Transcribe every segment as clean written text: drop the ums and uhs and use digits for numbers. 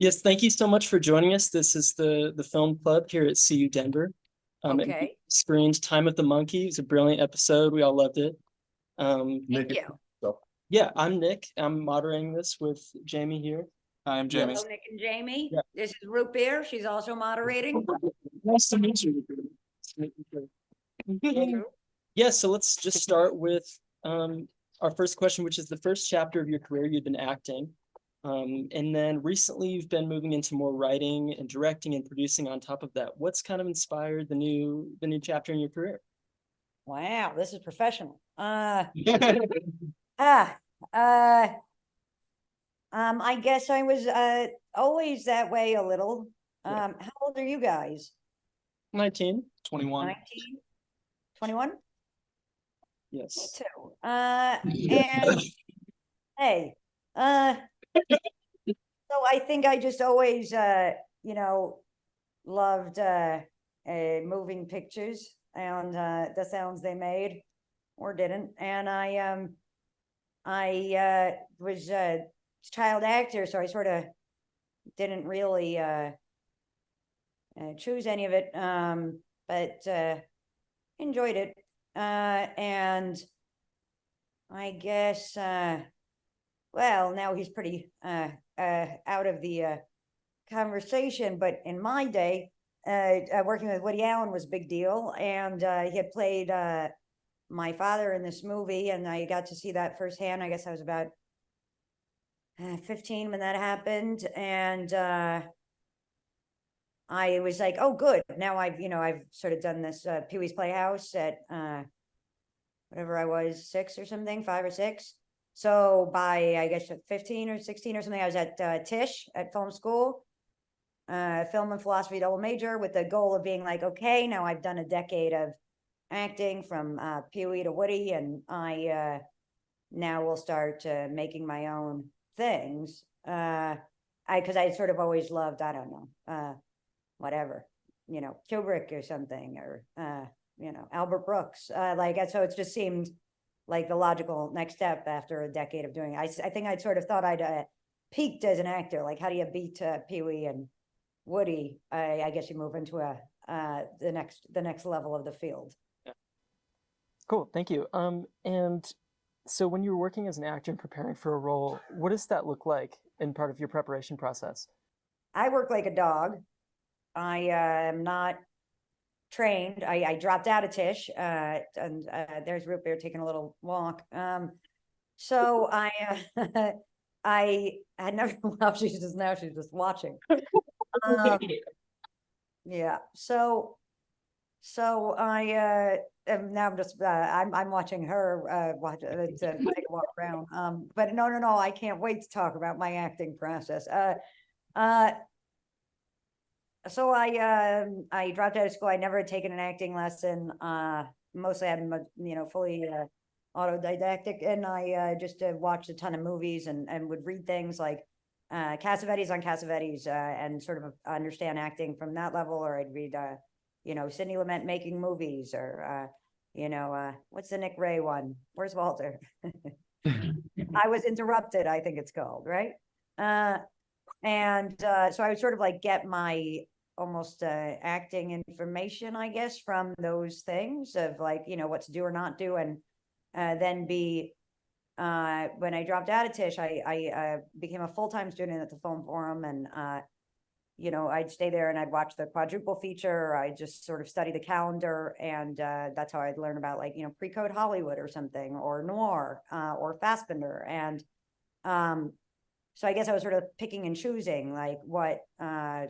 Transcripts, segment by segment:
Yes, thank you so much for joining us. This is the film club here at CU Denver. And we Okay, screened Time of the Monkey. It was a brilliant episode. We all loved it. thank Nick. you. Yeah, I'm Nick. I'm moderating this with Jamie here. Hi, I'm Jamie. Hello, Nick and Jamie. Yeah. This is Root Beer. She's also moderating. Nice to meet you. Nice to meet you. Yeah, so let's just start with our first question, which is the first chapter of your career. You've been acting. And then recently you've been moving into more writing and directing and producing on top of that. What's kind of inspired the new chapter in your career? Wow, this is professional. Ah, uh, I guess I was always that way a little. How old are you guys? 19. 21. 19? 21? Me Yes. too. And hey, so I think I just always you know, loved moving pictures and the sounds they made or didn't. And I was a child actor, so I sort of didn't really choose any of it, but enjoyed it. And I guess, well, now he's pretty out of the conversation, but in my day, working with Woody Allen was a big deal, and he had played my father in this movie, and I got to see that firsthand. I guess I was about 15 when that happened, and I was like, oh, good. Now I've sort of done this Pee-wee's Playhouse at whatever I was, 6 or something, 5 or 6. So by, I guess, 15 or 16 or something, I was at Tisch at film school, film and philosophy double major, with the goal of being like, okay, now I've done a decade of acting from Pee-wee to Woody, and I now will start making my own things. Because I sort of always loved, I don't know, whatever, Kubrick or something, or Albert Brooks. So it just seemed like the logical next step after a decade of doing it. I think I'd sort of thought I'd peaked as an actor. Like, how do you beat Pee-wee and Woody? I guess you move into the next level of the field. Cool, thank you. And so when you were working as an actor and preparing for a role, what does that look like in part of your preparation process? I work like a dog. I am not trained. I dropped out of Tisch, and there's Root Beer taking a little walk. So I I had never. Well, she's just watching. Yeah. So I am now just I'm watching her take a walk around. But no, I can't wait to talk about my acting process. So I dropped out of school. I never had taken an acting lesson. Mostly I'm fully autodidactic, and I just watched a ton of movies and would read things like Cassavetes on Cassavetes, and sort of understand acting from that level. Or I'd read Sidney Lumet Making Movies, or what's the Nick Ray one? Where's Walter? I Was Interrupted, I think it's called, right? And so I would sort of like get my almost acting information, I guess, from those things of like, what to do or not do. And then when I dropped out of Tisch, I became a full-time student at the Film Forum, and I'd stay there and I'd watch the quadruple feature. I just sort of study the calendar, and that's how I'd learn about, like, pre-code Hollywood or something, or noir, or Fassbinder. And so I guess I was sort of picking and choosing like what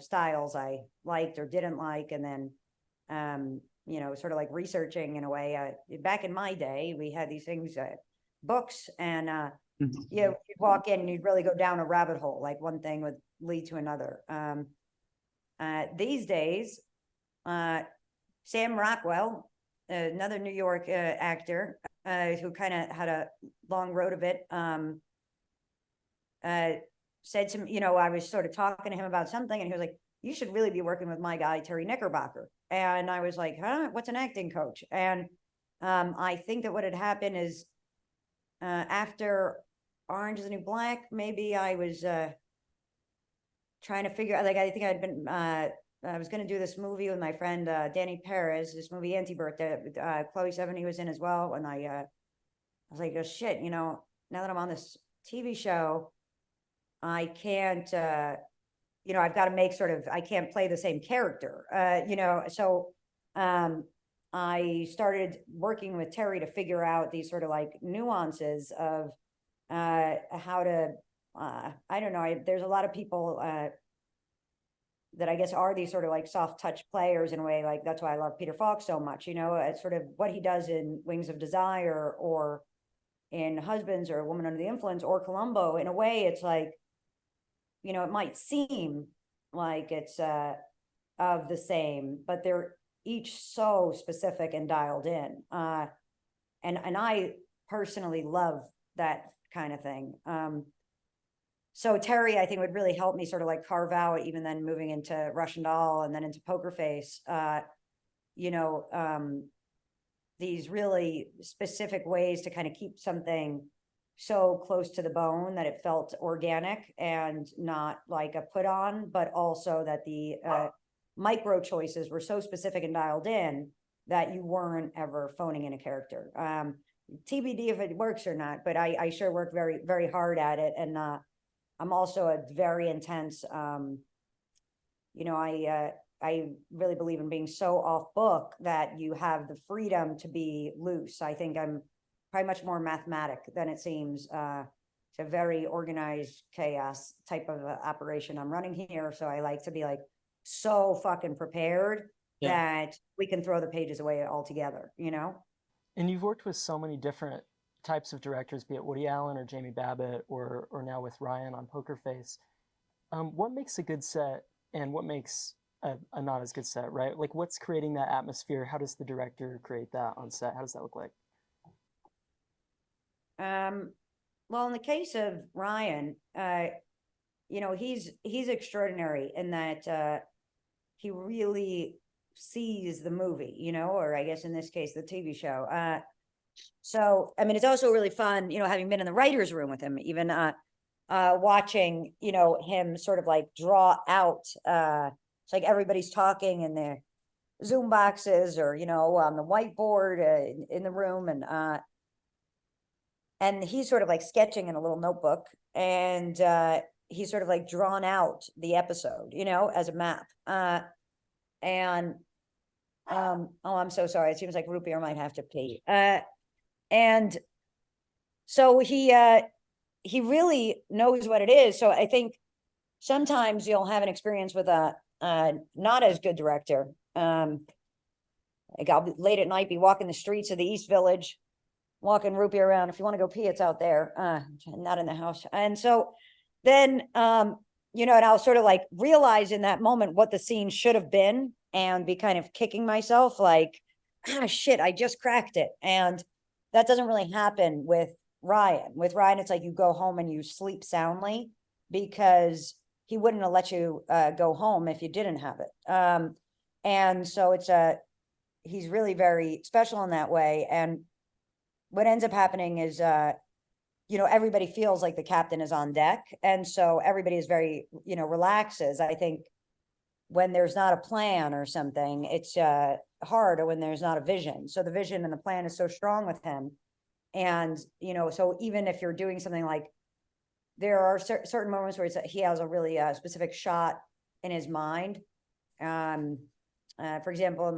styles I liked or didn't like, and then sort of like researching in a way. Back in my day, we had these things, books, and you'd walk in and you'd really go down a rabbit hole. Like, one thing would lead to another. These days, Sam Rockwell, another New York actor, who kind of had a long road of it, said to me, I was sort of talking to him about something, and he was like, you should really be working with my guy, Terry Knickerbocker. And I was like, huh, what's an acting coach? And I think that what had happened is, after Orange is the New Black, maybe I was trying to figure out, like, I think I'd been, I was going to do this movie with my friend, Danny Perez, this movie Anti-Birth that Chloe Sevigny was in as well. And I was like, oh shit, you know, now that I'm on this TV show, I can't, you know, I've got to make sort of, I can't play the same character, you know, so I started working with Terry to figure out these sort of like nuances of how to, I don't know, there's a lot of people that I guess are these sort of like soft touch players in a way, like that's why I love Peter Falk so much, you know, it's sort of what he does in Wings of Desire or in Husbands or A Woman Under the Influence or Columbo. In a way, it's like, you know, it might seem like it's of the same, but they're each so specific and dialed in. And I personally love that kind of thing. So Terry, I think, would really help me sort of like carve out, even then moving into Russian Doll and then into Poker Face, you know, these really specific ways to kind of keep something so close to the bone that it felt organic and not like a put on, but also that the micro choices were so specific and dialed in that you weren't ever phoning in a character. TBD if it works or not, but I sure work very, very hard at it. And I'm also a very intense, you know, I really believe in being so off book that you have the freedom to be loose. I think I'm probably much more mathematic than it seems. It's a very organized chaos type of operation I'm running here. So I like to be like so fucking prepared that we can throw the pages away altogether, you know? And you've worked with so many different types of directors, be it Woody Allen or Jamie Babbitt or now with Ryan on Poker Face. What makes a good set and what makes a not as good set, right? Like what's creating that atmosphere? How does the director create that on set? How does that look like? Well, in the case of Ryan, you know, he's extraordinary in that he really sees the movie, you know, or I guess in this case, the TV show. So, I mean, it's also really fun, you know, having been in the writer's room with him, even watching, you know, him sort of like draw out, it's like everybody's talking in their Zoom boxes or, you know, on the whiteboard in the room. And he's sort of like sketching in a little notebook and he's sort of like drawn out the episode, you know, as a map. And oh, I'm so sorry. It seems like Root Beer might have to pee. And so he really knows what it is. So I think sometimes you'll have an experience with a not as good director. Like I'll be late at night, be walking the streets of the East Village, walking Root Beer around. If you want to go pee, it's out there, not in the house. And so then, you know, and I'll sort of like realize in that moment what the scene should have been and be kind of kicking myself like, ah, shit, I just cracked it. And that doesn't really happen with Ryan. With Ryan, it's like you go home and you sleep soundly because he wouldn't have let you go home if you didn't have it. And so he's really very special in that way. And what ends up happening is, you know, everybody feels like the captain is on deck. And so everybody is very, you know, relaxes. I think when there's not a plan or something, it's hard, or when there's not a vision. So the vision and the plan is so strong with him. And, you know, so even if you're doing something like, there are certain moments where he has a really specific shot in his mind. For example,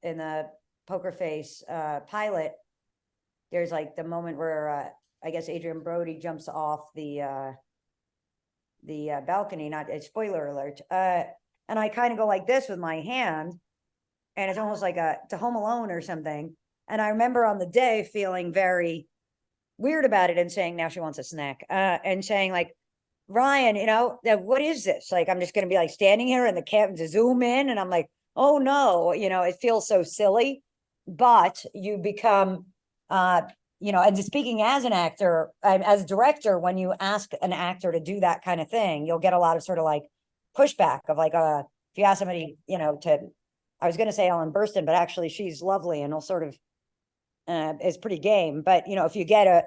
in the Poker Face pilot, there's like the moment where I guess Adrian Brody jumps off the balcony, not a spoiler alert. And I kind of go like this with my hand, and it's almost like to Home Alone or something. And I remember on the day feeling very weird about it and saying, now she wants a snack, and saying like, Ryan, you know, what is this? Like, I'm just going to be like standing here and the camera to zoom in. And I'm like, oh no, you know, it feels so silly, but you become, you know, and speaking as an actor, as a director, when you ask an actor to do that kind of thing, you'll get a lot of sort of like pushback of like, if you ask somebody, you know, I was going to say Ellen Burstyn, but actually she's lovely and will sort of, is pretty game. But, you know, if you get a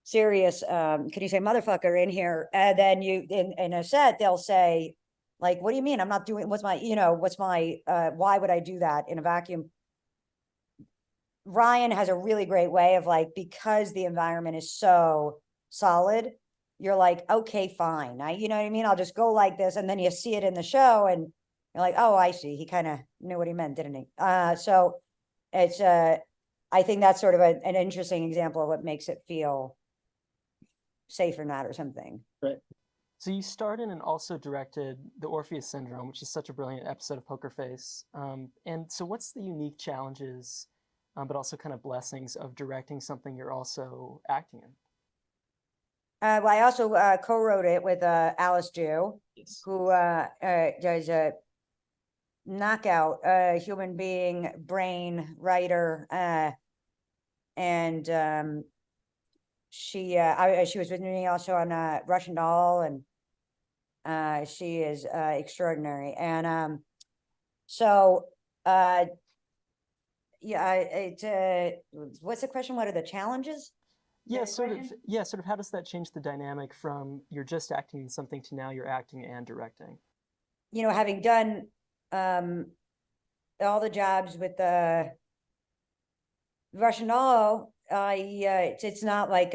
serious, can you say motherfucker in here, then you, in a set, they'll say, Like, what do you mean? I'm not doing, what's my, why would I do that in a vacuum? Ryan has a really great way of like, because the environment is so solid, you're like, okay, fine. You know what I mean? I'll just go like this. And then you see it in the show and you're like, oh, I see. He kind of knew what he meant, didn't he? So it's, I think that's sort of an interesting example of what makes it feel safe or not or something. Right. So you starred in and also directed The Orpheus Syndrome, which is such a brilliant episode of Poker Face. And so what's the unique challenges, but also kind of blessings of directing something you're also acting in? Well, I also co-wrote it with Alice Jew, Yes. who does a knockout human being, brain writer, and she was with me also on Russian Doll, and she is extraordinary. And so yeah, what's the question? What are the challenges? Yeah, sort of how does that change the dynamic from you're just acting in something to now you're acting and directing? You know, having done all the jobs with the Russian Doll, it's not like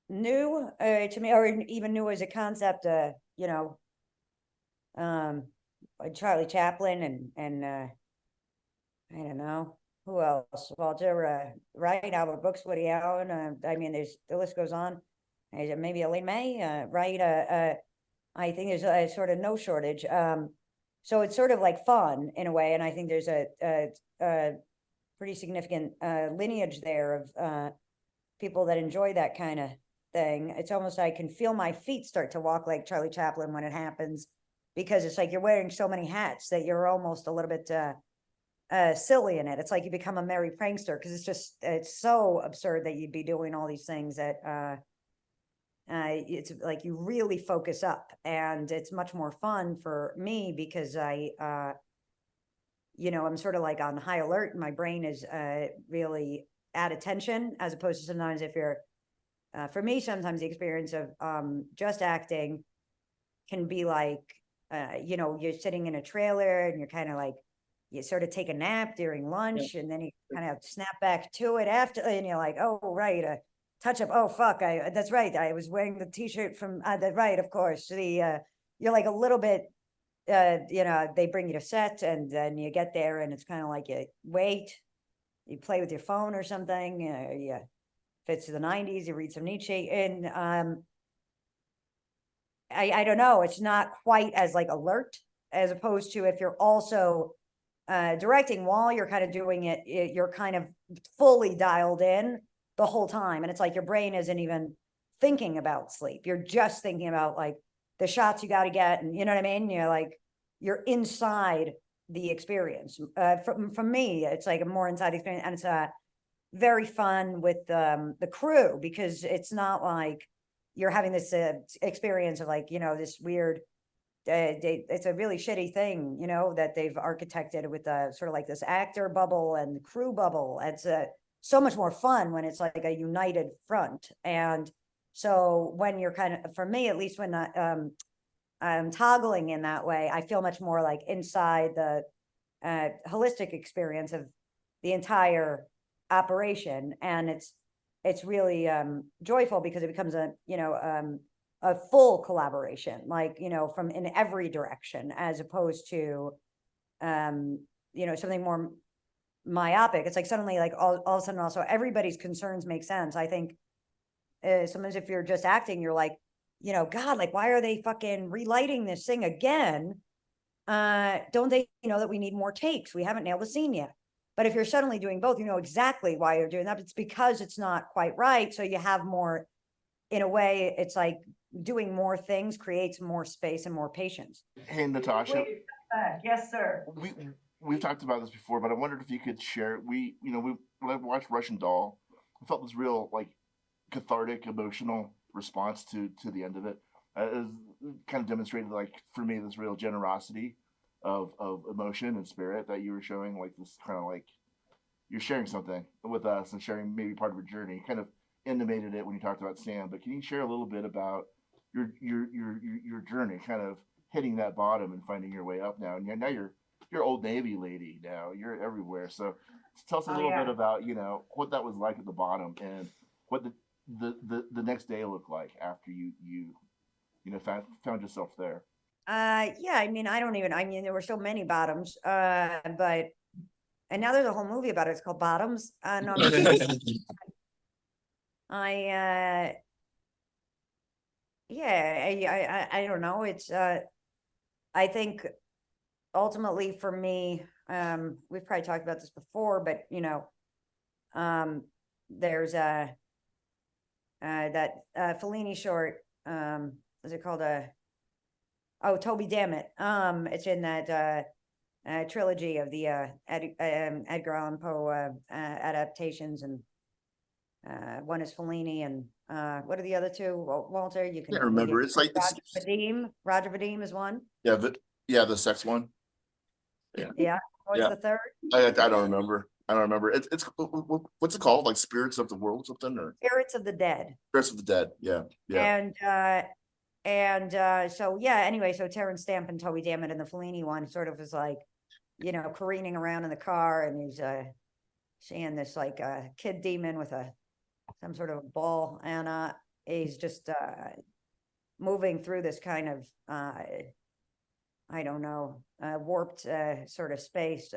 new to me, or even new as a concept. You know, Charlie Chaplin and I don't know who else. Walter Wright, Albert Brooks, Woody Allen. I mean, there's the list goes on. Maybe Elaine May, right? I think there's a sort of no shortage. So it's sort of like fun in a way, and I think there's a pretty significant lineage there of people that enjoy that kind of thing. It's almost I can feel my feet start to walk like Charlie Chaplin when it happens, because it's like you're wearing so many hats that you're almost a little bit silly in it. It's like you become a merry prankster because it's so absurd that you'd be doing all these things that it's like you really focus up, and it's much more fun for me because I'm sort of like on high alert, and my brain is really at attention, as opposed to sometimes if you're for me, sometimes the experience of just acting can be like you're sitting in a trailer and you're kind of like you sort of take a nap during lunch, and then you kind of snap back to it after, and you're like, oh right, touch up, oh fuck, that's right, I was wearing the t-shirt from that, right, of course, you're like a little bit they bring you to set, and then you get there and it's kind of like you wait, you play with your phone or something, if it's the 90s, you read some Nietzsche, and I don't know, it's not quite as like alert as opposed to if you're also directing while you're kind of doing it, you're kind of fully dialed in the whole time, and it's like your brain isn't even thinking about sleep, you're just thinking about like the shots you got to get, and you know what I mean, you're like you're inside the experience. From me, it's like a more inside experience, and it's very fun with the crew, because it's not like you're having this experience of like this weird it's a really shitty thing that they've architected with sort of like this actor bubble and crew bubble. It's so much more fun when it's like a united front. And so when you're kind of, for me at least, when I'm toggling in that way, I feel much more like inside the holistic experience of the entire operation, and it's really joyful because it becomes a full collaboration, like from in every direction, as opposed to something more myopic. It's like suddenly like all of a sudden also everybody's concerns make sense. I think sometimes if you're just acting, you're like, God, like why are they fucking relighting this thing again? Don't they know that we need more takes? We haven't nailed the scene yet. But if you're suddenly doing both, you know exactly why you're doing that. It's because it's not quite right. So you have more, in a way, it's like doing more things creates more space and more patience. Hey, Natasha. Yes, sir. We've talked about this before, but I wondered if you could share. We watched Russian Doll. I felt this real like cathartic, emotional response to the end of it. It kind of demonstrated, like for me, this real generosity of emotion and spirit that you were showing. Like this kind of like you're sharing something with us and sharing maybe part of your journey. Kind of intimated it when you talked about Sam. But can you share a little bit about your journey, kind of hitting that bottom and finding your way up now. And now you're Old Navy lady now. You're everywhere. So tell us a little bit about what that was like at the bottom and what the next day looked like after you found yourself there. Yeah, I mean, there were so many bottoms, but, and now there's a whole movie about it. It's called Bottoms. No, I'm just- I, yeah, I don't know. It's, I think ultimately for me, we've probably talked about this before, but there's that Fellini short, is it called Toby Dammit. It's in that trilogy of the Edgar Allan Poe adaptations, and one is Fellini, and what are the other two? Walter, you can Can't remember. It's like Roger Vadim is one. yeah, but yeah, the sex one. Yeah. What's Yeah. the third? I don't remember. It's what's it called? Like Spirits of the World, something, or Spirits of the Dead. Spirits of the Dead. Yeah, yeah. And so yeah, anyway, so Terrence Stamp and Toby Dammit in the Fellini one sort of was like, careening around in the car, and he's seeing this like kid demon with some sort of a ball, and he's just moving through this kind of I don't know, warped sort of space,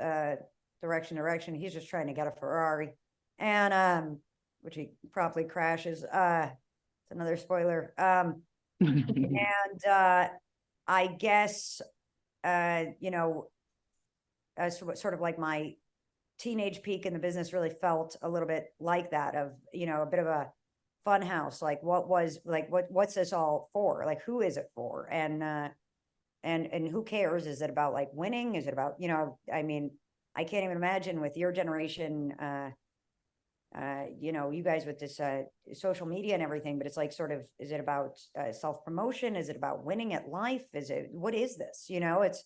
direction. He's just trying to get a Ferrari, and which he promptly crashes. It's another spoiler. And I guess sort of like my teenage peak in the business really felt a little bit like that, of a bit of a fun house. Like, what's this all for? Like, who is it for? And who cares? Is it about like winning? Is it about, I mean, I can't even imagine with your generation, you guys with this social media and everything, but it's like sort of, is it about self-promotion? Is it about winning at life? What is this? It's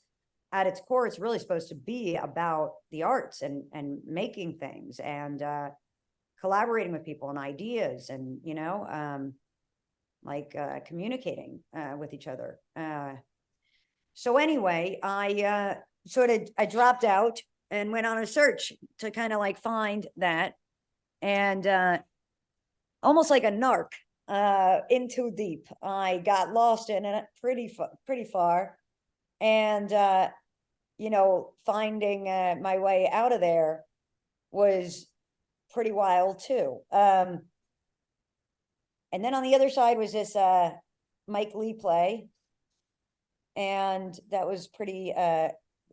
at its core, it's really supposed to be about the arts and making things and collaborating with people and ideas and, communicating with each other. So anyway, I dropped out and went on a search to kind of like find that, and almost like a narc, in too deep. I got lost in it pretty far, and finding my way out of there was pretty wild too. And then on the other side was this Mike Lee play, and that was pretty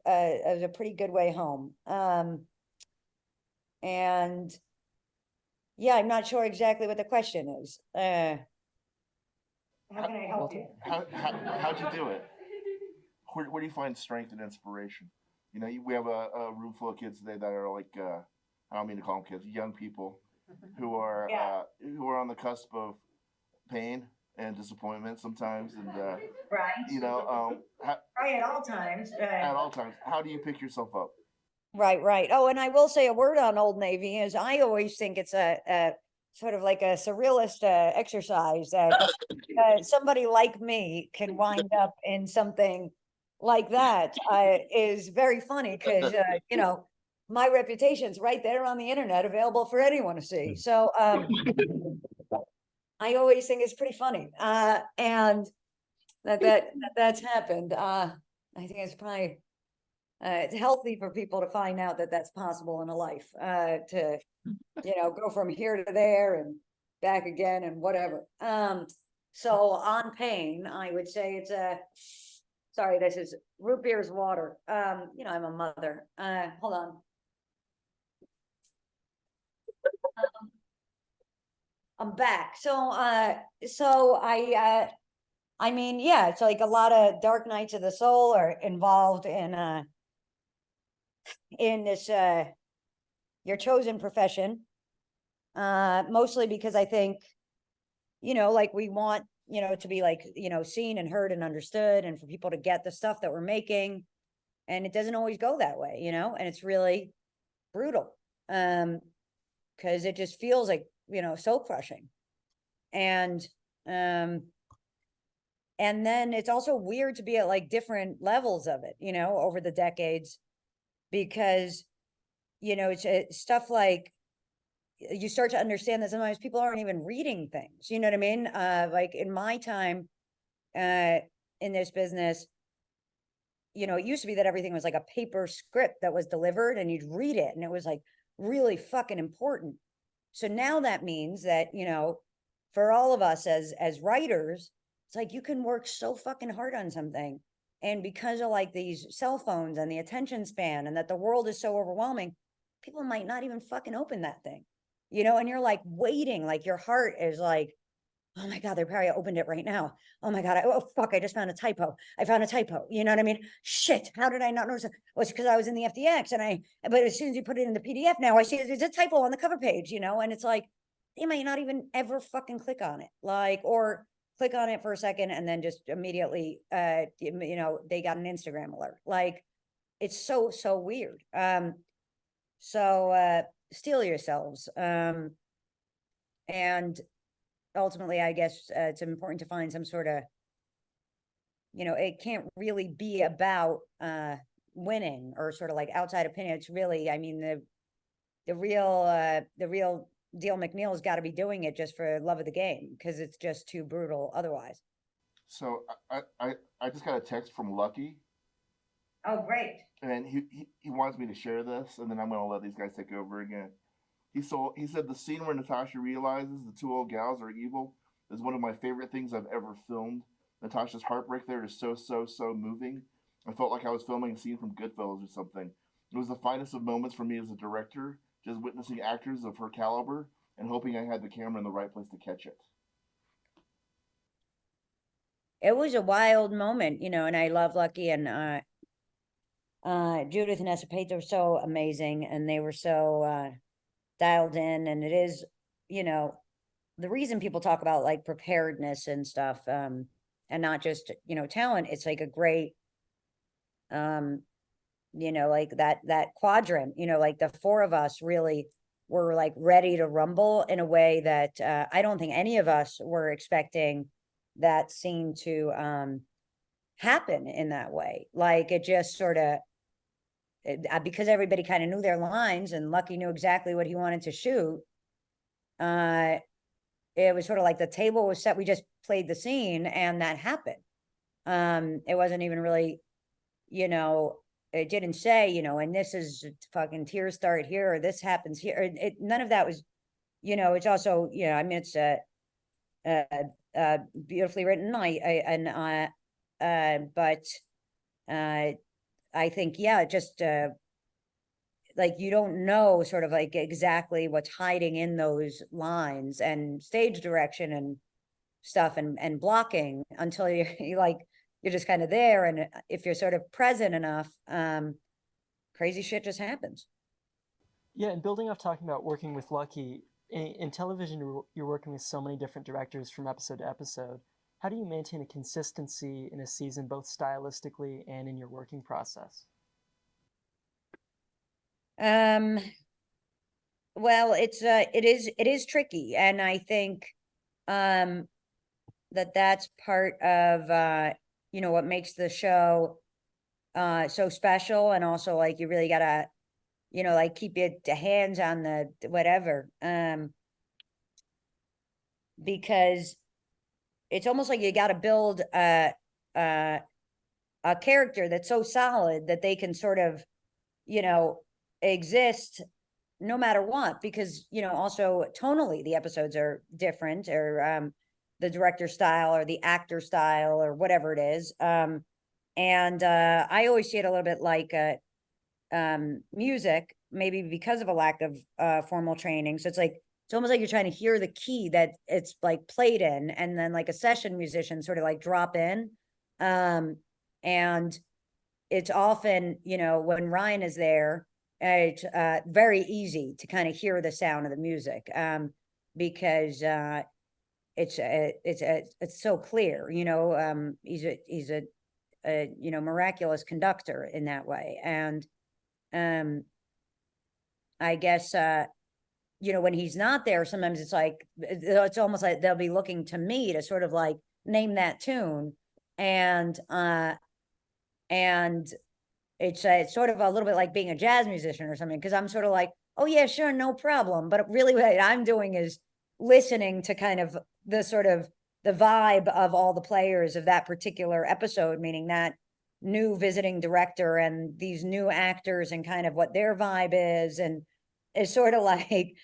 it was a pretty good way home. And yeah, I'm not sure exactly what the question is. How can I help you? How'd you do it? Where do you find strength and inspiration? We have a room full of kids today that are like, I don't mean to call them kids, young people who are on the cusp of pain and disappointment sometimes, and right. Right, at all times. At all times. How do you pick yourself up? Right. Oh, and I will say a word on Old Navy is I always think it's a sort of like a surrealist exercise that somebody like me can wind up in something like that. Is very funny because my reputation's right there on the internet, available for anyone to see. So I always think it's pretty funny, and that's happened. I think it's probably it's healthy for people to find out that that's possible in a life, to go from here to there and back again and whatever. So on pain, I would say it's sorry, this is root beer's water. I'm a mother. Hold on. I'm back. So I mean, yeah, it's like a lot of dark nights of the soul are involved in this your chosen profession. Mostly because I think, like we want, to be like, seen and heard and understood, and for people to get the stuff that we're making. And it doesn't always go that way, and it's really brutal. Because it just feels like, soul crushing. And And then it's also weird to be at like different levels of it, you know, over the decades, because, you know, it's stuff like you start to understand that sometimes people aren't even reading things, you know what I mean? Like in my time, in this business, you know, it used to be that everything was like a paper script that was delivered and you'd read it and it was like really fucking important. So now that means that, you know, for all of us as writers, it's like you can work so fucking hard on something. And because of like these cell phones and the attention span and that the world is so overwhelming, people might not even fucking open that thing, you know, and you're like waiting, like your heart is like, oh my God, they probably opened it right now. Oh my God. Oh fuck, I just found a typo. I found a typo. You know what I mean? Shit. How did I not notice it? Well, it's because I was in the FDX but as soon as you put it in the PDF now, I see there's a typo on the cover page, you know, and it's like, they might not even ever fucking click on it. Like, or click on it for a second and then just immediately, you know, they got an Instagram alert. Like, it's so, so weird. So steel yourselves. And ultimately, I guess it's important to find some sort of, you know, it can't really be about winning or sort of like outside opinion. It's really, I mean, the real deal McNeil's got to be doing it just for love of the game, because it's just too brutal otherwise. So I just got a text from Lucky, Oh, great. and he wants me to share this, and then I'm gonna let these guys take over again. He said the scene where Natasha realizes the two old gals are evil is one of my favorite things I've ever filmed. Natasha's heartbreak there is so moving. I felt like I was filming a scene from Goodfellas or something. It was the finest of moments for me as a director, just witnessing actors of her caliber and hoping I had the camera in the right place to catch it. It was a wild moment, you know, and I love Lucky and Judith and Esapate. They were so amazing and they were so dialed in. And it is, you know, the reason people talk about like preparedness and stuff, and not just, you know, talent, it's like a great, you know, like that quadrant, you know, like the four of us really were like ready to rumble in a way that I don't think any of us were expecting that scene to happen in that way. Like it just sort of, because everybody kind of knew their lines and Lucky knew exactly what he wanted to shoot. It was sort of like the table was set. We just played the scene and that happened. It wasn't even really, you know, it didn't say, you know, and this is fucking tears start here or this happens here. None of that was, you know, it's also, you know, I mean, it's beautifully written. But I think, yeah, just like you don't know sort of like exactly what's hiding in those lines and stage direction and stuff and blocking until you like you're just kind of there, and if you're sort of present enough, crazy shit just happens. Yeah, and building off talking about working with Lucky, in television, you're working with so many different directors from episode to episode. How do you maintain a consistency in a season, both stylistically and in your working process? Well, it is tricky, and I think that's part of you know, what makes the show so special, and also like you really gotta, you know, like keep your hands on the whatever, because it's almost like you gotta build a character that's so solid that they can sort of, you know, exist no matter what, because, you know, also tonally the episodes are different, or the director style or the actor style or whatever it is. And I always see it a little bit like music, maybe because of a lack of formal training. So it's like, it's almost like you're trying to hear the key that it's like played in, and then like a session musician sort of like drop in. And it's often, you know, when Ryan is there, it's very easy to kind of hear the sound of the music, because it's so clear, you know. He's a you know, miraculous conductor in that way. And I guess you know, when he's not there, sometimes it's like it's almost like they'll be looking to me to sort of like name that tune, and it's sort of a little bit like being a jazz musician or something, because I'm sort of like, oh yeah, sure, no problem, but really what I'm doing is listening to kind of the sort of the vibe of all the players of that particular episode, meaning that new visiting director and these new actors and kind of what their vibe is. And it's sort of like,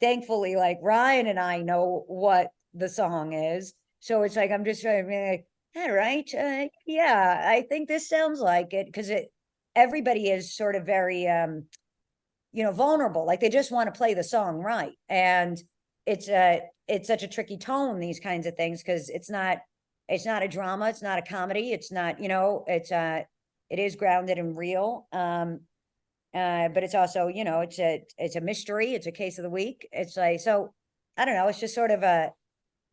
thankfully, like Ryan and I know what the song is. So it's like, I'm just trying to be like, all right, yeah, I think this sounds like it, because everybody is sort of very, vulnerable. Like they just want to play the song right. And it's such a tricky tone, these kinds of things, because it's not a drama, it's not a comedy, it's not, it is grounded and real. But it's also, it's a mystery, it's a case of the week. It's like, so I don't know, it's just sort of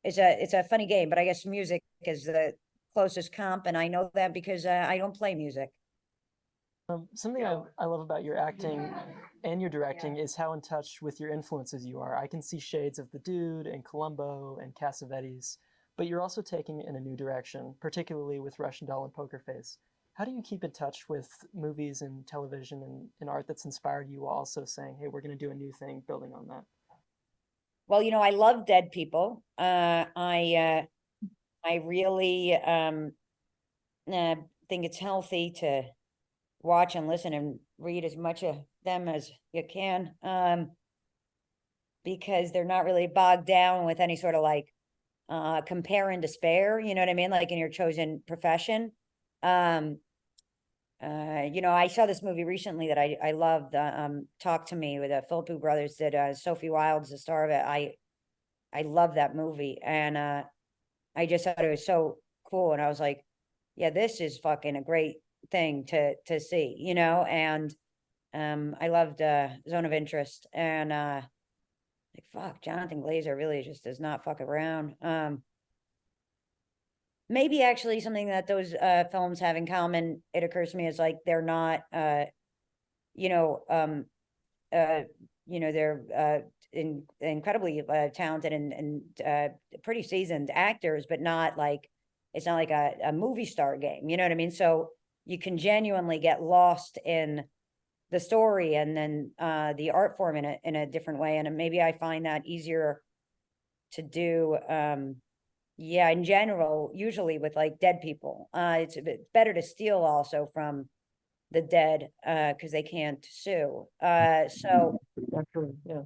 it's a funny game, but I guess music is the closest comp, and I know that because I don't play music. Something I love about your acting and your directing is how in touch with your influences you are. I can see shades of The Dude and Columbo and Cassavetes, but you're also taking it in a new direction, particularly with Russian Doll and Poker Face. How do you keep in touch with movies and television and art that's inspired you, while also saying, hey, we're going to do a new thing, building on that? Well, I love dead people. I really think it's healthy to watch and listen and read as much of them as you can, because they're not really bogged down with any sort of like compare and despair, you know what I mean, like in your chosen profession. I saw this movie recently that I loved, Talk to Me, with the Philippou brothers, that Sophie Wilde's the star of it. I love that movie, and I just thought it was so cool, and I was like, yeah, this is fucking a great thing to see, and I loved Zone of Interest, and like, fuck, Jonathan Glazer really just does not fuck around. Maybe actually something that those films have in common, it occurs to me, is like they're not they're incredibly talented and pretty seasoned actors, but not like, it's not like a movie star game, you know what I mean? So you can genuinely get lost in the story and then the art form in a different way, and maybe I find that easier to do. Yeah, in general, usually with like dead people, it's a bit better to steal also from the dead, because they can't sue. So Yeah.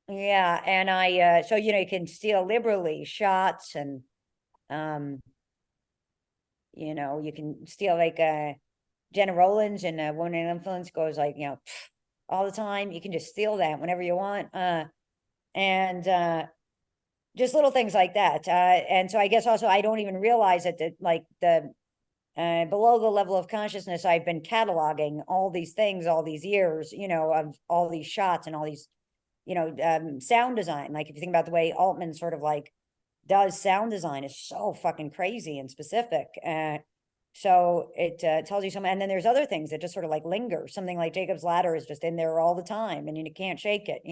yeah, and I so you can steal liberally shots, and you can steal like Jenna Rollins and Woman in Influence goes like, all the time. You can just steal that whenever you want. And just little things like that. And so I guess also I don't even realize that the below the level of consciousness, I've been cataloging all these things all these years, of all these shots and all these, sound design. Like if you think about the way Altman sort of like does sound design, is so fucking crazy and specific. So it tells you something. And then there's other things that just sort of like linger. Something like Jacob's Ladder is just in there all the time, and you can't shake it,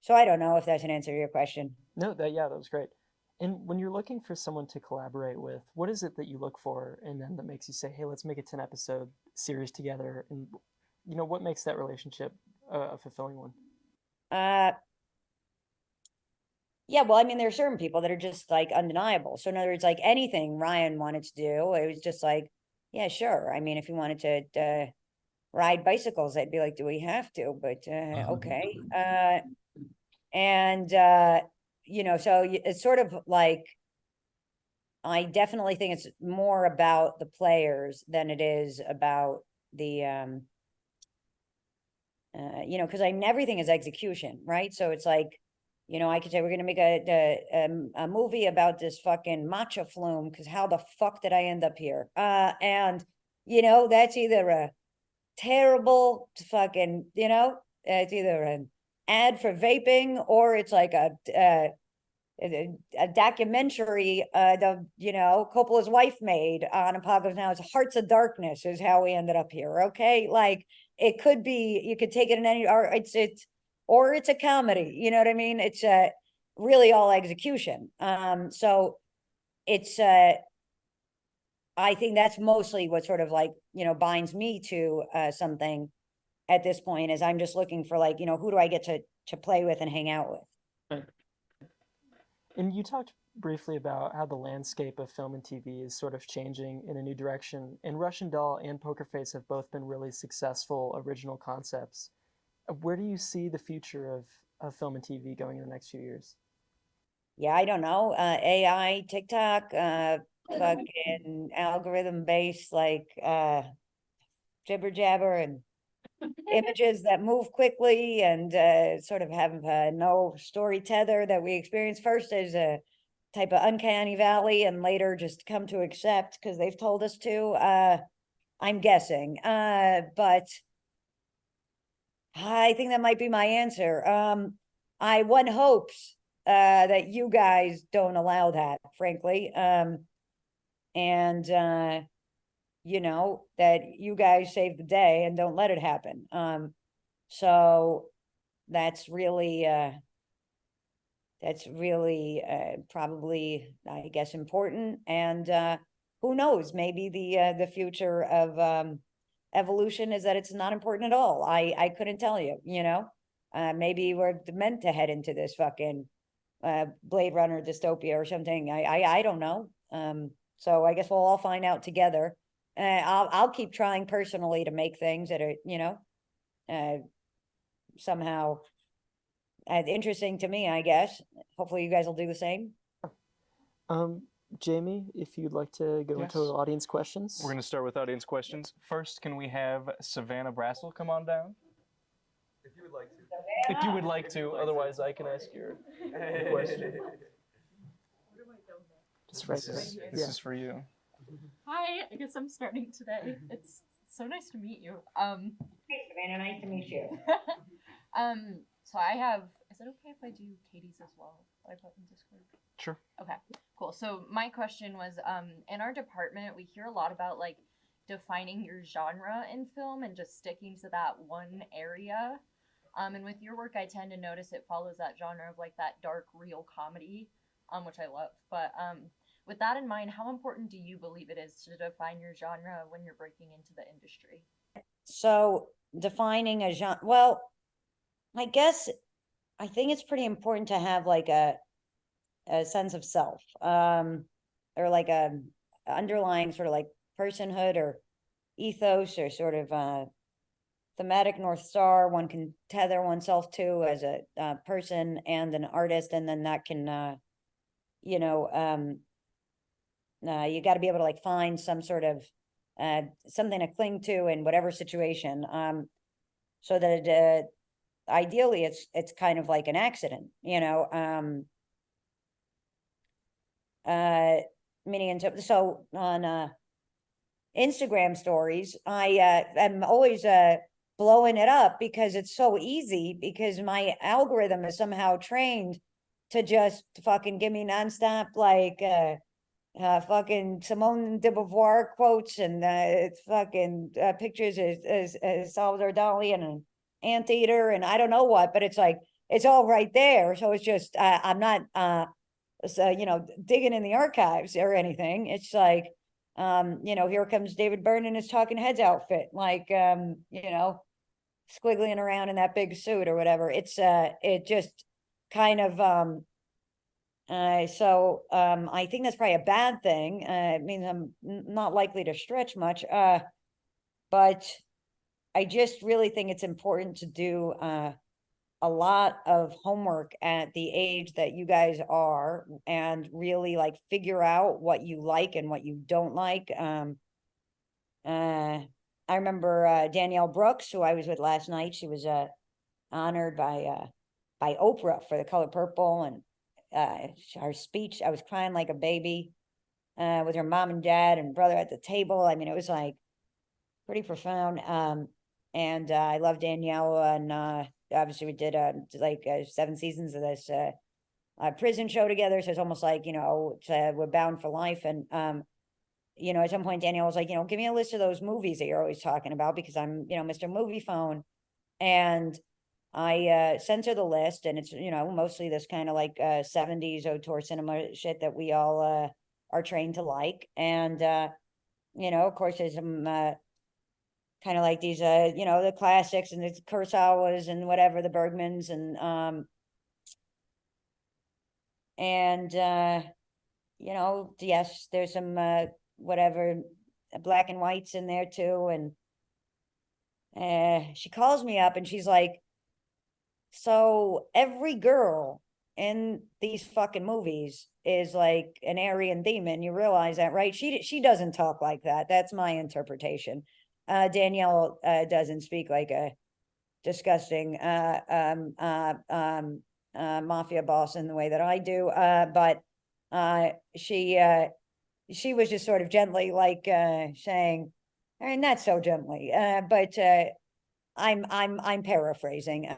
So I don't know if that's an answer to your question. No, that was great. And when you're looking for someone to collaborate with, what is it that you look for and then that makes you say, hey, let's make a 10 episode series together? And what makes that relationship a fulfilling one? Yeah, well, I mean, there are certain people that are just like undeniable. So in other words, like anything Ryan wanted to do, it was just like, yeah, sure. I mean, if he wanted to ride bicycles, I'd be like, do we have to? But okay. And so it's sort of like, I definitely think it's more about the players than it is about the because everything is execution, right? So it's like, I could say we're gonna make a movie about this fucking matcha flume, because how the fuck did I end up here? And that's either a terrible fucking, it's either an ad for vaping, or it's like a documentary Coppola's wife made on Apocalypse Now. It's Hearts of Darkness is how we ended up here. Okay, like it could be, you could take it in any, or it's a comedy. You know what I mean? It's really all execution. So it's, I think that's mostly what sort of like, binds me to, something at this point, is I'm just looking for like, who do I get to play with and hang out with? Right. And you talked briefly about how the landscape of film and TV is sort of changing in a new direction. And Russian Doll and Poker Face have both been really successful original concepts. Where do you see the future of film and TV going in the next few years? Yeah, I don't know. AI, TikTok, fucking algorithm based, like, jibber jabber and images that move quickly and sort of have no story tether that we experience first as a type of uncanny valley and later just come to accept because they've told us to. I'm guessing, but I think that might be my answer. One hopes that you guys don't allow that, frankly, and that you guys save the day and don't let it happen. So that's really probably, I guess, important. And who knows, maybe the future of evolution is that it's not important at all. I couldn't tell you, maybe we're meant to head into this fucking Blade Runner dystopia or something. I don't know. So I guess we'll all find out together. I'll keep trying personally to make things that are, somehow interesting to me, I guess. Hopefully you guys will do the same. Jamie, if you'd like to go Yes. into audience questions. We're going to start with audience questions. First, can we have Savannah Brassel come on down? If you would like to. If you would like to, otherwise I can ask your question. Just right This there. is, Yeah. this is for you. Hi, I guess I'm starting today. It's so nice to meet you. Hey, Savannah, nice to meet you. So I have, is it okay if I do Katie's as well? I put in Discord. Sure. Okay, cool. So my question was, in our department, we hear a lot about like defining your genre in film and just sticking to that one area. And with your work, I tend to notice it follows that genre of like that dark, real comedy, which I love. But with that in mind, how important do you believe it is to define your genre when you're breaking into the industry? So defining a genre, well, I guess I think it's pretty important to have like a sense of self, or like a underlying sort of like personhood or ethos or sort of thematic North Star one can tether oneself to as a person and an artist, and then that can you got to be able to like find some sort of something to cling to in whatever situation, so that ideally it's kind of like an accident, meaning, so on Instagram stories, I am always blowing it up because it's so easy, because my algorithm is somehow trained to just fucking give me nonstop like fucking Simone de Beauvoir quotes and fucking pictures as Salvador Dali and an anteater and I don't know what, but it's like it's all right there. So it's just I'm not digging in the archives or anything. It's like here comes David Byrne in his Talking Heads outfit, like squiggling around in that big suit or whatever. It's it just kind of I think that's probably a bad thing. It means I'm not likely to stretch much. But I just really think it's important to do a lot of homework at the age that you guys are and really like figure out what you like and what you don't like. I remember Danielle Brooks, who I was with last night. She was honored by Oprah for The Color Purple, and her speech, I was crying like a baby with her mom and dad and brother at the table. I mean, it was like pretty profound. And I love Danielle, and obviously we did 7 seasons of this prison show together. So it's almost like, we're bound for life. And, at some point Danielle was like, give me a list of those movies that you're always talking about, because I'm, Mr. Movie Phone. And I sent her the list, and it's, mostly this kind of like 70s auteur cinema shit that we all are trained to like. And, you know, of course, there's some, kind of like these, you know, the classics and the Kurosawas and whatever, the Bergmans and, you know, yes, there's some, whatever, black and whites in there too. And she calls me up and she's like, so every girl in these fucking movies is like an Aryan demon. You realize that, right? She doesn't talk like that. That's my interpretation. Danielle doesn't speak like a disgusting mafia boss in the way that I do. But she was just sort of gently like saying, I mean, not so gently, but I'm paraphrasing.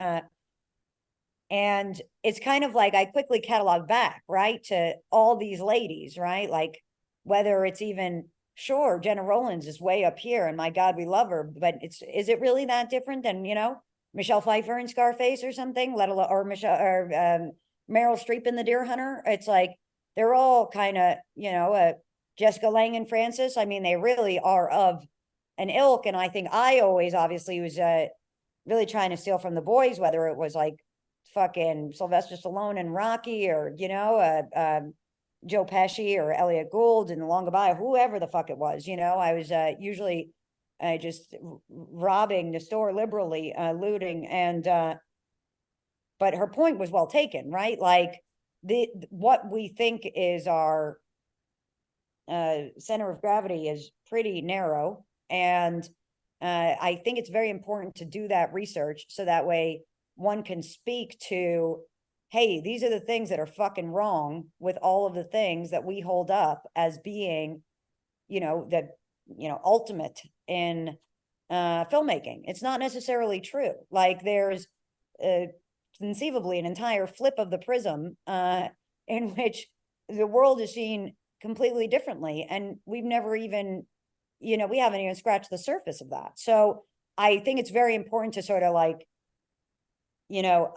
And it's kind of like I quickly catalog back, right, to all these ladies, right? Like whether it's even, sure, Jenna Rollins is way up here, and my God, we love her, but is it really that different than, you know, Michelle Pfeiffer in Scarface or something, let alone, or Meryl Streep in The Deer Hunter? It's like they're all kind of, you know, Jessica Lange and Frances. I mean, they really are of an ilk, and I think I always obviously was really trying to steal from the boys, whether it was like fucking Sylvester Stallone and Rocky, or, you know, Joe Pesci or Elliot Gould in The Long Goodbye, whoever the fuck it was, you know. I was usually just robbing the store liberally, looting. And but her point was well taken, right? Like what we think is our center of gravity is pretty narrow. And I think it's very important to do that research so that way one can speak to, hey, these are the things that are fucking wrong with all of the things that we hold up as being, you know, the, you know, ultimate in filmmaking. It's not necessarily true. Like there's conceivably an entire flip of the prism in which the world is seen completely differently. And we've never even, you know, we haven't even scratched the surface of that. So I think it's very important to sort of like, you know,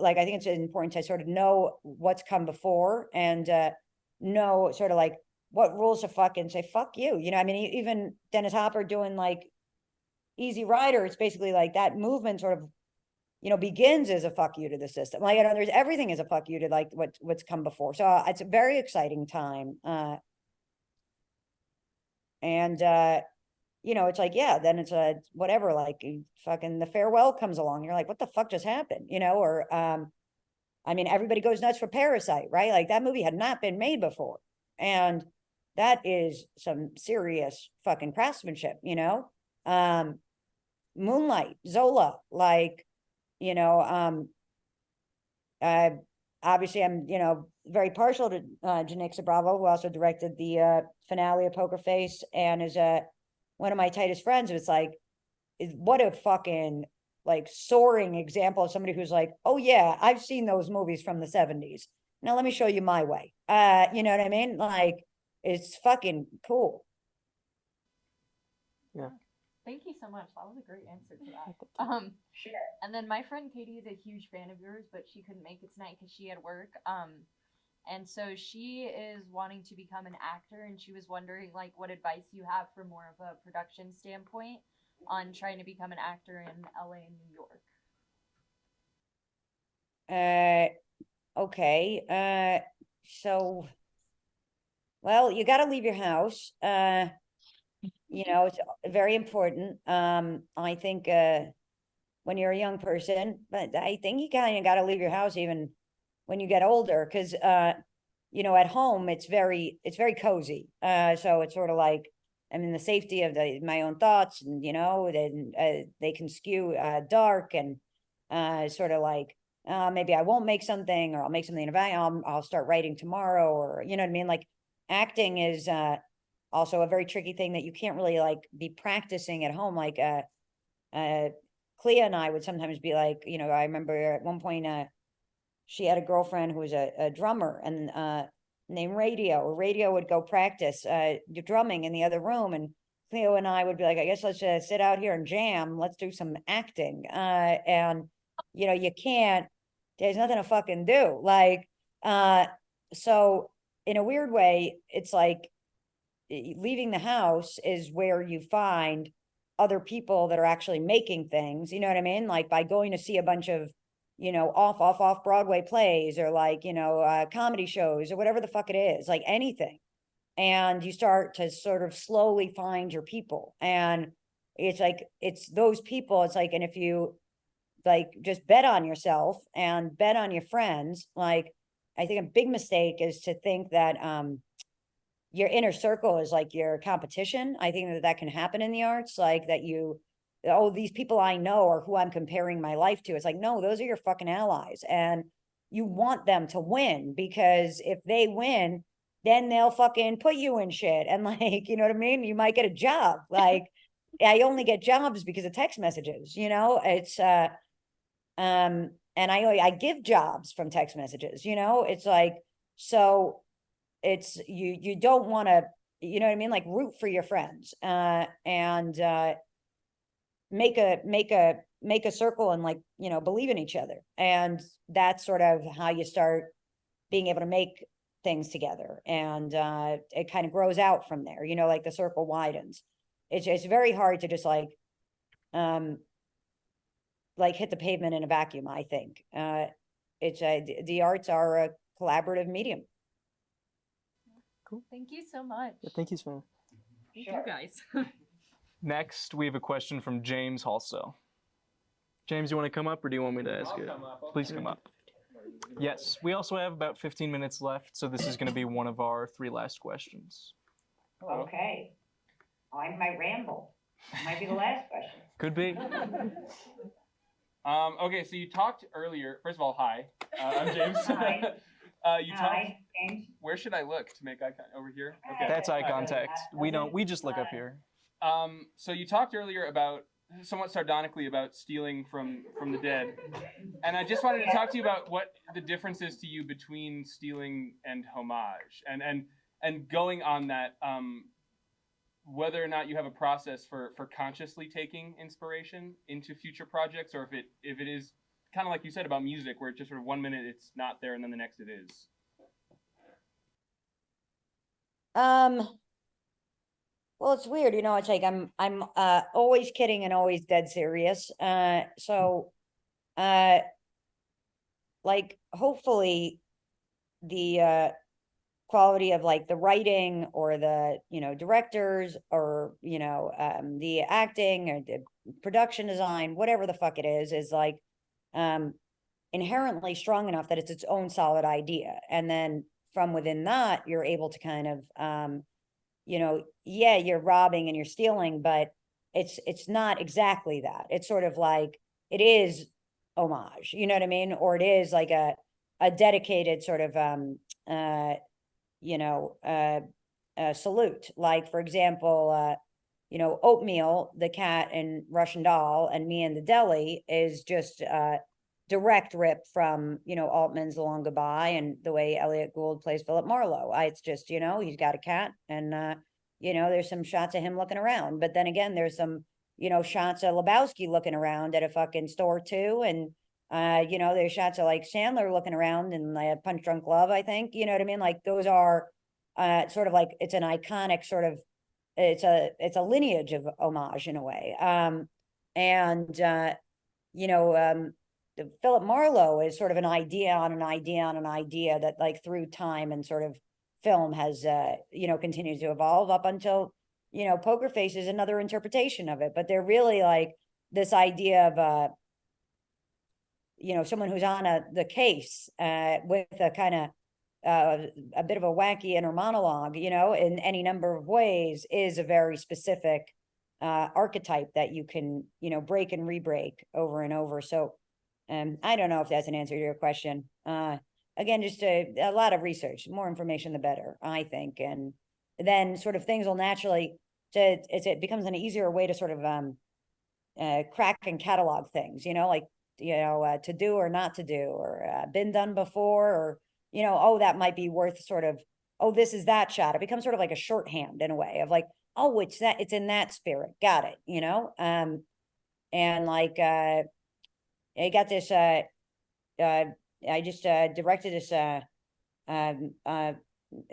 like, I think it's important to sort of know what's come before and know sort of like what rules to fucking say, fuck you. You know, I mean, even Dennis Hopper doing like Easy Rider, it's basically like that movement sort of, you know, begins as a fuck you to the system. Like, you know, there's everything is a fuck you to like what's come before. So it's a very exciting time. And you know, it's like, yeah, then it's a whatever, like fucking The Farewell comes along. You're like, what the fuck just happened? You know, or I mean, everybody goes nuts for Parasite, right? Like that movie had not been made before. And that is some serious fucking craftsmanship, you know? Moonlight, Zola, like, you know, obviously I'm, you know, very partial to Janicza Bravo, who also directed the finale of Poker Face and is one of my tightest friends. It's like, what a fucking like soaring example of somebody who's like, oh yeah, I've seen those movies from the 70s. Now let me show you my way. You know what I mean? Like, it's fucking cool. Yeah. Thank you so much. That was a great answer to that. And then my friend Katie is a huge fan of yours, but she couldn't make it tonight because she had work. And so she is wanting to become an actor, and she was wondering like what advice you have for more of a production standpoint on trying to become an actor in LA and New York. Okay. So, well, you got to leave your house. You know, it's very important. I think when you're a young person, but I think you kind of got to leave your house even when you get older, because you know, at home it's very cozy. So it's sort of like I'm in the safety of my own thoughts, and you know, then they can skew dark and sort of like maybe I won't make something, or I'll make something about I'll start writing tomorrow, or you know what I mean. Like acting is also a very tricky thing that you can't really like be practicing at home. Like Clea and I would sometimes be like, you know, I remember at one point she had a girlfriend who was a drummer and named Radio. Radio would go practice your drumming in the other room, and Cleo and I would be like, I guess let's sit out here and jam. Let's do some acting. And you know, you can't. There's nothing to fucking do. Like, so in a weird way, it's like leaving the house is where you find other people that are actually making things, you know what I mean? Like by going to see a bunch of, off Broadway plays, or like, comedy shows, or whatever the fuck it is, like anything. And you start to sort of slowly find your people. And it's like, it's those people, it's like, and if you like just bet on yourself and bet on your friends, like, I think a big mistake is to think that, your inner circle is like your competition. I think that that can happen in the arts, like that oh, these people I know are who I'm comparing my life to. It's like, no, those are your fucking allies. And you want them to win, because if they win, then they'll fucking put you in shit. And like, you know what I mean? You might get a job. Like, I only get jobs because of text messages, it's, and I give jobs from text messages, it's like, so it's, you don't want to, you know what I mean? Like root for your friends, and, make a circle, and like, believe in each other. And that's sort of how you start being able to make things together. And, it kind of grows out from there, like the circle widens. It's very hard to just like hit the pavement in a vacuum, I think. It's the arts are a collaborative medium. Thank you so much. Yeah, thank you, Savannah. Thank you guys. Next, we have a question from James Halso. James, you want to come up, or do you want me to ask I'll you? come up. Please come up. Yes, we also have about 15 minutes left, so this is going to be one of our 3 last questions. Okay. I might ramble. Might be the last question. Could be. Okay, so you talked earlier. First of all, hi. I'm James. Hi. You talked. Hi, James. Where should I look to make eye contact? Over here. Okay. That's eye All right. contact. We just look up here. So you talked earlier about, somewhat sardonically, about stealing from the dead, and I just wanted to talk to you about what the difference is to you between stealing and homage, and going on that, whether or not you have a process for consciously taking inspiration into future projects, or if it is kind of like you said about music, where it's just sort of one minute it's not there and then the next it is. Well, it's weird, it's like I'm always kidding and always dead serious. So like hopefully the quality of like the writing, or the directors, or the acting, or the production design, whatever the fuck it is like inherently strong enough that it's its own solid idea. And then from within that, you're able to kind of yeah, you're robbing and you're stealing, but it's not exactly that. It's sort of like, it is homage, you know what I mean? Or it is like a dedicated sort of salute. Like, for example, Oatmeal, the cat in Russian Doll, and Me in the Deli is just direct rip from, Altman's The Long Goodbye, and the way Elliot Gould plays Philip Marlowe. It's just, he's got a cat, and, there's some shots of him looking around. But then again, there's some, shots of Lebowski looking around at a fucking store too. And, there's shots of like Sandler looking around in like Punch Drunk Love, I think, you know what I mean? Like those are sort of like, it's an iconic sort of, it's a lineage of homage in a way. Philip Marlowe is sort of an idea on an idea on an idea that, like, through time and sort of film has, continues to evolve up until, Poker Face is another interpretation of it. But they're really like this idea of, someone who's on the case with a kind of a bit of a wacky inner monologue, in any number of ways, is a very specific archetype that you can, break and re-break over and over. So I don't know if that's an answer to your question. Again, just a lot of research. The more information, the better, I think. And then sort of things will naturally, it becomes an easier way to sort of crack and catalog things, like, to do or not to do, or been done before, or, oh, that might be worth sort of, oh, this is that shot. It becomes sort of like a shorthand in a way of like, oh, it's in that spirit. Got it, and like, I got this, I just directed this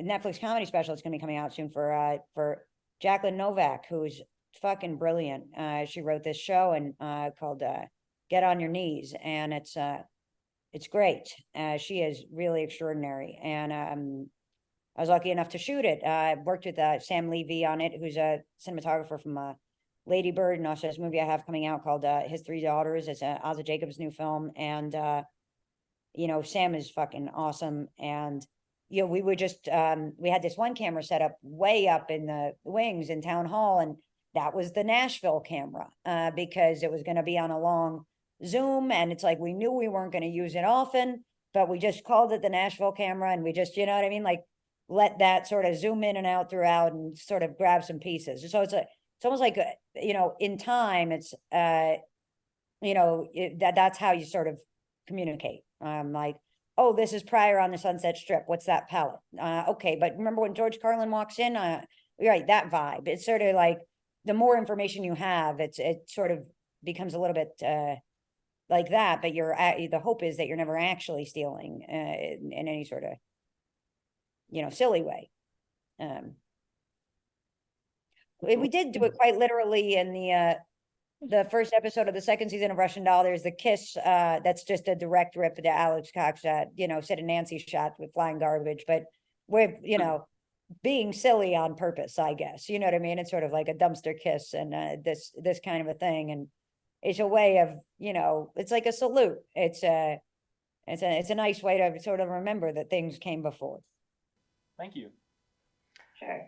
Netflix comedy special that's gonna be coming out soon for Jacqueline Novak, who's fucking brilliant. She wrote this show and called Get on Your Knees, and it's great. She is really extraordinary, and I was lucky enough to shoot it. I worked with Sam Levy on it, who's a cinematographer from Lady Bird, and also this movie I have coming out called His Three Daughters. It's Ozzy Jacobs' new film, and you know, Sam is fucking awesome. And you know, we were just we had this one camera set up way up in the wings in Town Hall, and that was the Nashville camera because it was going to be on a long Zoom, and it's like we knew we weren't going to use it often, but we just called it the Nashville camera, and we just, you know what I mean, like let that sort of zoom in and out throughout and sort of grab some pieces. So it's almost like you know, in time, it's you know, that's how you sort of communicate. Like, oh, this is prior on the Sunset Strip. What's that palette? Okay, but remember when George Carlin walks in? Right, that vibe. It's sort of like the more information you have, it sort of becomes a little bit like that. But the hope is that you're never actually stealing in any sort of, you know, silly way. We did do it quite literally in the first episode of the second season of Russian Doll. There's the kiss that's just a direct rip to Alex Cox, you know, Sid and Nancy shot with flying garbage, but we're, you know, being silly on purpose, I guess, you know what I mean? It's sort of like a dumpster kiss and this kind of a thing, and it's a way of, you know, it's like a salute. It's a nice way to sort of remember that things came before. Thank you. Sure.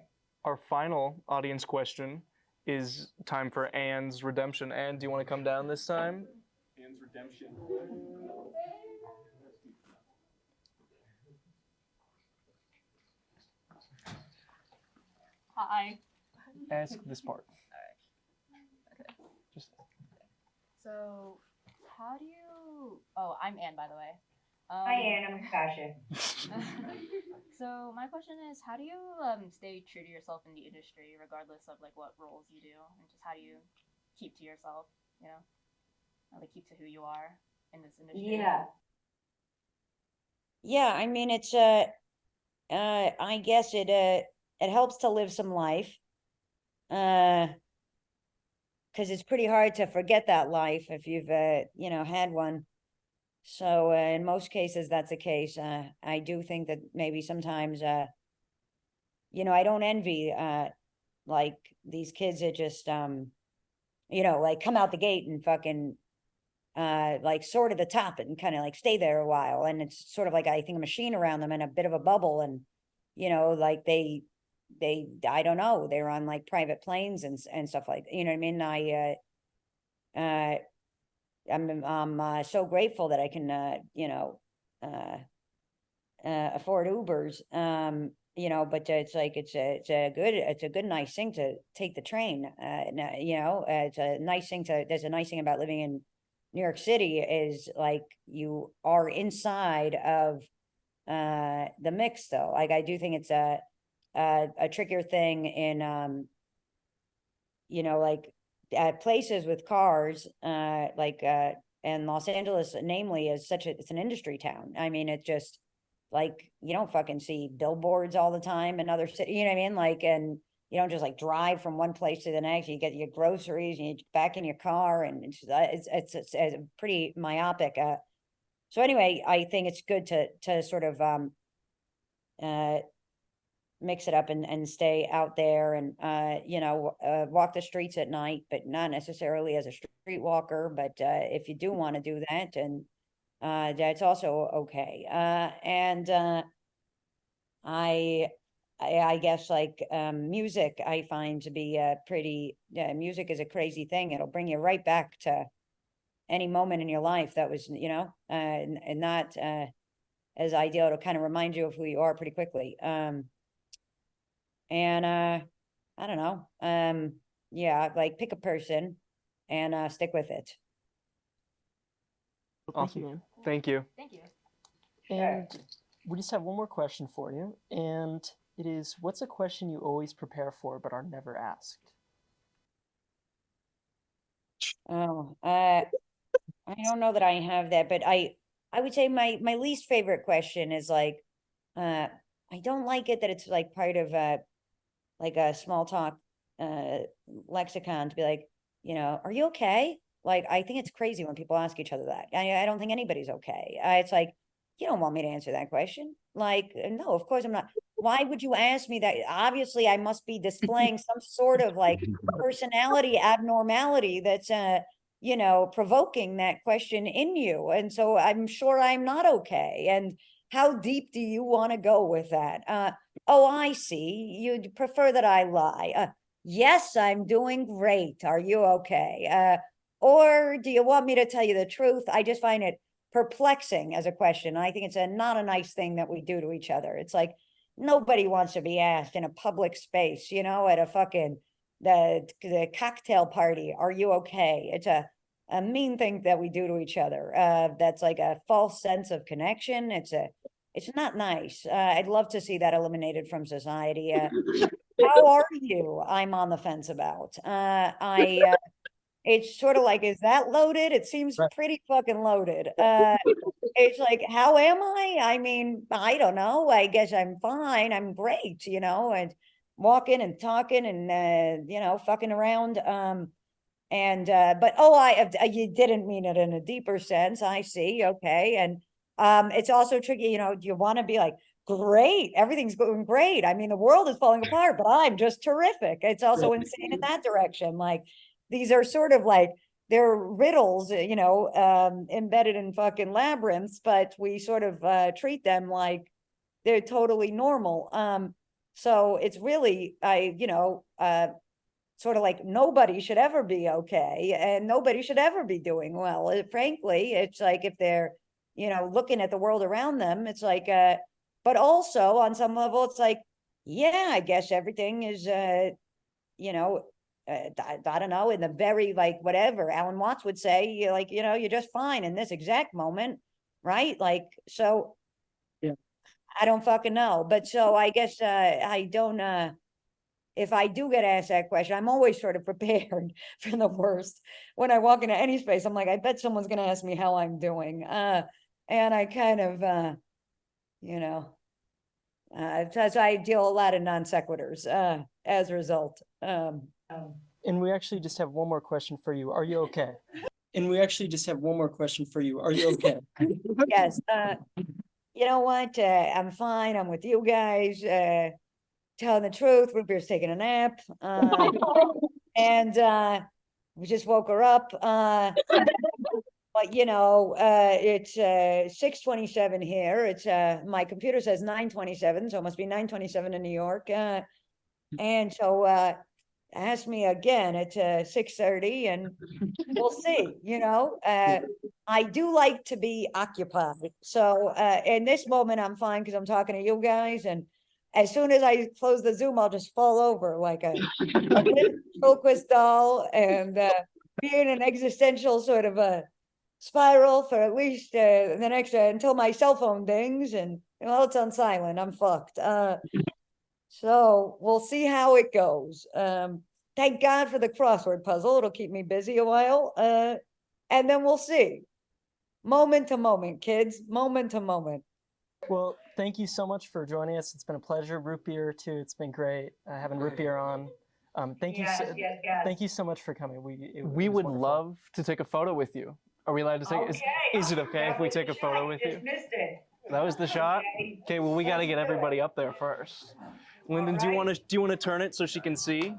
Our final audience question is time for Anne's redemption. Anne, do you want to come down this time? Anne's redemption. Hi. Ask this part. Okay. Just So, how do you? Oh, I'm Anne, by the way. Hi, Anne. I'm Natasha. So my question is, how do you stay true to yourself in the industry, regardless of like what roles you do, and just how do you keep to yourself, you know, or like keep to who you are in this industry? Yeah, I mean, it's I guess it helps to live some life, because it's pretty hard to forget that life if you've you know, had one. So in most cases that's the case. I do think that maybe sometimes you know, I don't envy like these kids that just you know, like come out the gate and fucking like soar to the top and kind of like stay there a while, and it's sort of like, I think, a machine around them in a bit of a bubble, and you know, like they I don't know, they're on like private planes and stuff like that, you know what I mean? I'm so grateful that I can you know, afford Ubers, you know, but it's like it's a good nice thing to take the train, you know, it's a nice thing to, there's a nice thing about living in New York City is like you are inside of the mix though. Like I do think it's a trickier thing in you know, like at places with cars, like and Los Angeles namely is it's an industry town. I mean, it just like you don't fucking see billboards all the time in other cities, you know what I mean? Like, and you don't just like drive from one place to the next. You get your groceries and you back in your car, and it's pretty myopic. So anyway, I think it's good to sort of mix it up and stay out there and you know, walk the streets at night, but not necessarily as a street walker. But if you do want to do that, and that's also okay. And I guess like music I find to be pretty, music is a crazy thing. It'll bring you right back to any moment in your life that was, you know, and not as ideal. It'll kind of remind you of who you are pretty quickly. And I don't know. Yeah, like pick a person and stick with it. Awesome. Thank you. Thank you. And we just have one more question for you, and it is, what's a question you always prepare for but are never asked? Oh, I don't know that I have that, but I would say my least favorite question is like, I don't like it that it's like part of like a small talk lexicon to be like, are you okay? Like, I think it's crazy when people ask each other that. I don't think anybody's okay. It's like, you don't want me to answer that question. Like, no, of course I'm not. Why would you ask me that? Obviously, I must be displaying some sort of like personality abnormality that's, provoking that question in you. And so I'm sure I'm not okay. And how deep do you want to go with that? Oh, I see. You'd prefer that I lie. Yes, I'm doing great. Are you okay? Or do you want me to tell you the truth? I just find it perplexing as a question. I think it's not a nice thing that we do to each other. It's like nobody wants to be asked in a public space, at a fucking the cocktail party. Are you okay? It's a mean thing that we do to each other. That's like a false sense of connection. It's not nice. I'd love to see that eliminated from society. How are you? I'm on the fence about. It's sort of like, is that loaded? It seems Right. pretty fucking loaded. It's like, how am I? I mean, I don't know. I guess I'm fine. I'm great, and walking and talking and, fucking around. But you didn't mean it in a deeper sense. I see. Okay. And it's also tricky, you want to be like, great, everything's going great. I mean, the world is falling apart, but I'm just terrific. It's also insane in that direction. Like, these are sort of like, they're riddles, embedded in fucking labyrinths, but we sort of treat them like they're totally normal. So it's really, sort of like nobody should ever be okay and nobody should ever be doing well. Frankly, it's like if they're, looking at the world around them, it's like, but also on some level, it's like, yeah, I guess everything is, I don't know, in the very like whatever Alan Watts would say, you're just fine in this exact moment, right? Like, so Yeah. I don't fucking know. But so I guess I don't, if I do get asked that question, I'm always sort of prepared for the worst. When I walk into any space, I'm like, I bet someone's going to ask me how I'm doing. And I kind of, so I deal a lot of non sequiturs as a result. And we actually just have one more question for you. Are you okay? And we actually just have one more question for you. Are you okay? Yes. You know what? I'm fine. I'm with you guys. Telling the truth, root beer's taking a nap. And we just woke her up. But it's 6:27 here. It's my computer says 9:27, so it must be 9:27 in New York. And so ask me again at 6:30 and we'll see. I do like to be occupied. So in this moment I'm fine because I'm talking to you guys, and as soon as I close the Zoom, I'll just fall over like a ventriloquist doll and be in an existential sort of a spiral for at least the next until my cell phone dings, and it's on silent. I'm fucked. So we'll see how it goes. Thank God for the crossword puzzle. It'll keep me busy a while. And then we'll see. Moment to moment, kids. Moment to moment. Well, thank you so much for joining us. It's been a pleasure. Root beer too. It's been great having root beer on. Thank you. Thank you so much for coming. We would love to take a photo with you. Are we allowed to take? Is it okay if we take a photo with you? Missed it. That was the shot. Okay. Well, we got to get everybody up there first. Lyndon, do you want to turn it so she can see?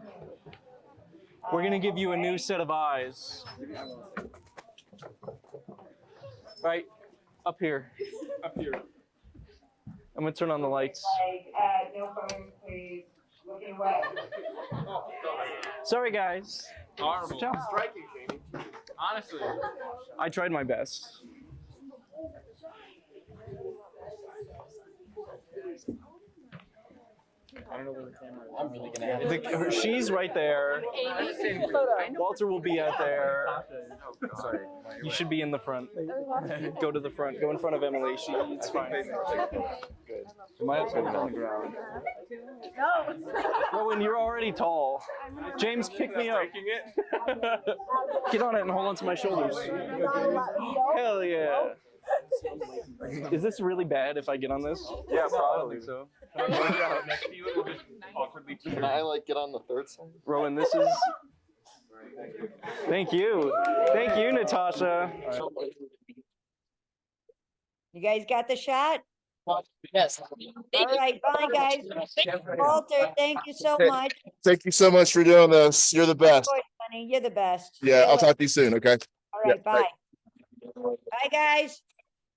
We're gonna give you a new set of eyes. Right up here. Up here. I'm gonna turn on the lights. No photos, please. Looking away. Sorry, guys. Horrible. Ciao. Striking, Jamie. Honestly. I tried my best. I don't know where the camera is. I'm really gonna have She's right there. Walter will be out there. Sorry. You should be in the front. Go to the front. Go in front of Emily. It's fine. Good. Am I upside down on the ground? Rowan, you're already tall. James, pick me up. Get on it and hold on to my shoulders. Hell yeah. Is this really bad if I get on this? Yeah, Probably so. Next to you, it'll just awkwardly. Can I like get on the third side? Rowan, this is. Thank you. Thank you, Natasha. You guys got the shot? Yes. All right, bye, guys. Walter, thank you so Okay. much. Thank you so much for doing this. You're the Of best. course, honey, you're the best. Yeah, I'll talk to you soon. Okay. All right, Yeah, bye. bye. Bye, guys.